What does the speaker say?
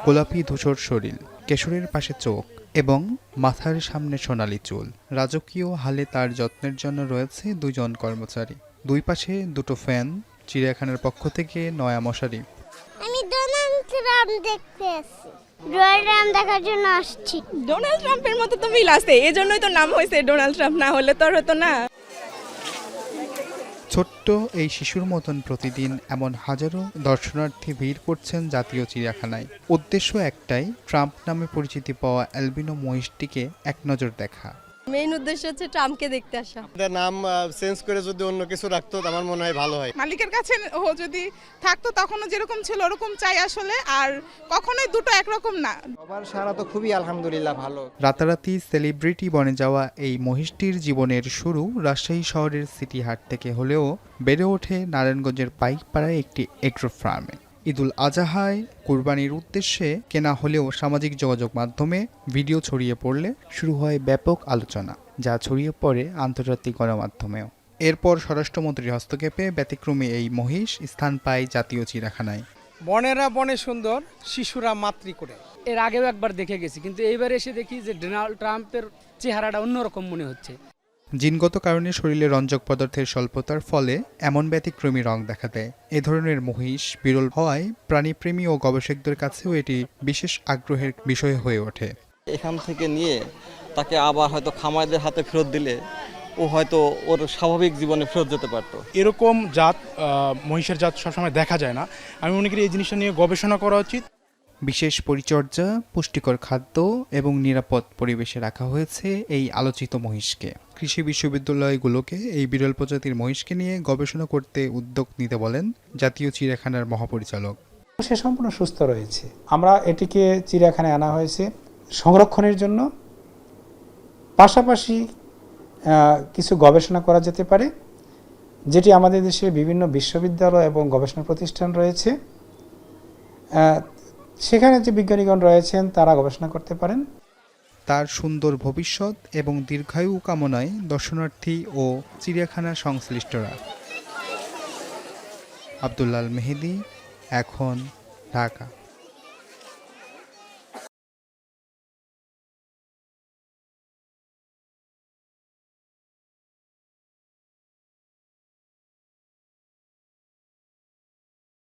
গোলাপি ধূসর শরীর, কেশরের পাশে চোখ এবং মাথার সামনে সোনালি চুল। রাজকীয় হালে তার যত্নের জন্য রয়েছে দুজন কর্মচারী। দুই পাশে দুটো ফ্যান, চিড়িয়াখানার পক্ষ থেকে নয়া মশারি। আমি ডোনাল্ড ট্রাম্প দেখতে আসছি, ডোনাল্ড ট্রাম্প দেখার জন্য আসছি। ডোনাল্ড ট্রাম্পের মতো তো মিল আছে, এজন্যই তো নাম হয়েছে ডোনাল্ড ট্রাম্প, না হলে তো আর হতো না। ছোট্ট এই শিশুর মতন প্রতিদিন এমন হাজারো দর্শনার্থী ভিড় করছেন জাতীয় চিড়িয়াখানায়। উদ্দেশ্য একটাই, ট্রাম্প নামে পরিচিতি পাওয়া অ্যালবিনো মহিষটিকে এক নজর দেখা। মেইন উদ্দেশ্য হচ্ছে ট্রাম্পকে দেখতে আসা। নাম চেঞ্জ করে যদি অন্য কিছু রাখতো আমার মনে হয় ভালো হয়। মালিকের কাছে ও যদি থাকতো তখনও যেরকম ছিল ওরকম চাই আসলে, আর কখনোই দুটো একরকম না। সবার সারা তো খুবই আলহামদুলিল্লাহ ভালো। রাতারাতি সেলিব্রিটি বনে যাওয়া এই মহিষটির জীবনের শুরু রাজশাহী শহরের সিটি হাট থেকে হলেও বেড়ে ওঠে নারায়ণগঞ্জের পাইকপাড়ায় একটি এগ্রো ফার্মে। ঈদুল আজহায় কুরবানির উদ্দেশ্যে কেনা হলেও সামাজিক যোগাযোগ মাধ্যমে ভিডিও ছড়িয়ে পড়লে শুরু হয় ব্যাপক আলোচনা, যা ছড়িয়ে পড়ে আন্তর্জাতিক গণমাধ্যমেও। এরপর স্বরাষ্ট্রমন্ত্রীর হস্তক্ষেপে ব্যতিক্রমী এই মহিষ স্থান পায় জাতীয় চিড়িয়াখানায়। বনেরা বনে সুন্দর, শিশুরা মাতৃ করে। এর আগেও একবার দেখে গেছি, কিন্তু এইবার এসে দেখি যে ডোনাল্ড ট্রাম্পের চেহারাটা অন্যরকম মনে হচ্ছে। জিনগত কারণে শরীরে রঞ্জক পদার্থের স্বল্পতার ফলে এমন ব্যতিক্রমী রং দেখা দেয়। এ ধরনের মহিষ বিরল হওয়ায় প্রাণীপ্রেমী ও গবেষকদের কাছেও এটি বিশেষ আগ্রহের বিষয় হয়ে ওঠে। এখান থেকে নিয়ে তাকে আবার হয়তো খামারদের হাতে ফেরত দিলে ও হয়তো ওর স্বাভাবিক জীবনে ফেরত যেতে পারত। এরকম জাত মহিষের জাত সবসময় দেখা যায় না। আমি মনে করি এই জিনিসটা নিয়ে গবেষণা করা উচিত। বিশেষ পরিচর্যা, পুষ্টিকর খাদ্য এবং নিরাপদ পরিবেশে রাখা হয়েছে এই আলোচিত মহিষকে। কৃষি বিশ্ববিদ্যালয়গুলোকে এই বিরল প্রজাতির মহিষকে নিয়ে গবেষণা করতে উদ্যোগ নিতে বলেন জাতীয় চিড়িয়াখানার মহাপরিচালক। সে সম্পূর্ণ সুস্থ রয়েছে। আমরা এটিকে চিড়িয়াখানায় আনা হয়েছে সংরক্ষণের জন্য, পাশাপাশি কিছু গবেষণা করা যেতে পারে, যেটি আমাদের দেশে বিভিন্ন বিশ্ববিদ্যালয় এবং গবেষণা প্রতিষ্ঠান রয়েছে, সেখানে যে বিজ্ঞানীগণ রয়েছেন তারা গবেষণা করতে পারেন। তার সুন্দর ভবিষ্যৎ এবং দীর্ঘায়ু কামনায় দর্শনার্থী ও চিড়িয়াখানা সংশ্লিষ্টরা। আব্দুল্লাল মেহেদি, এখন, ঢাকা।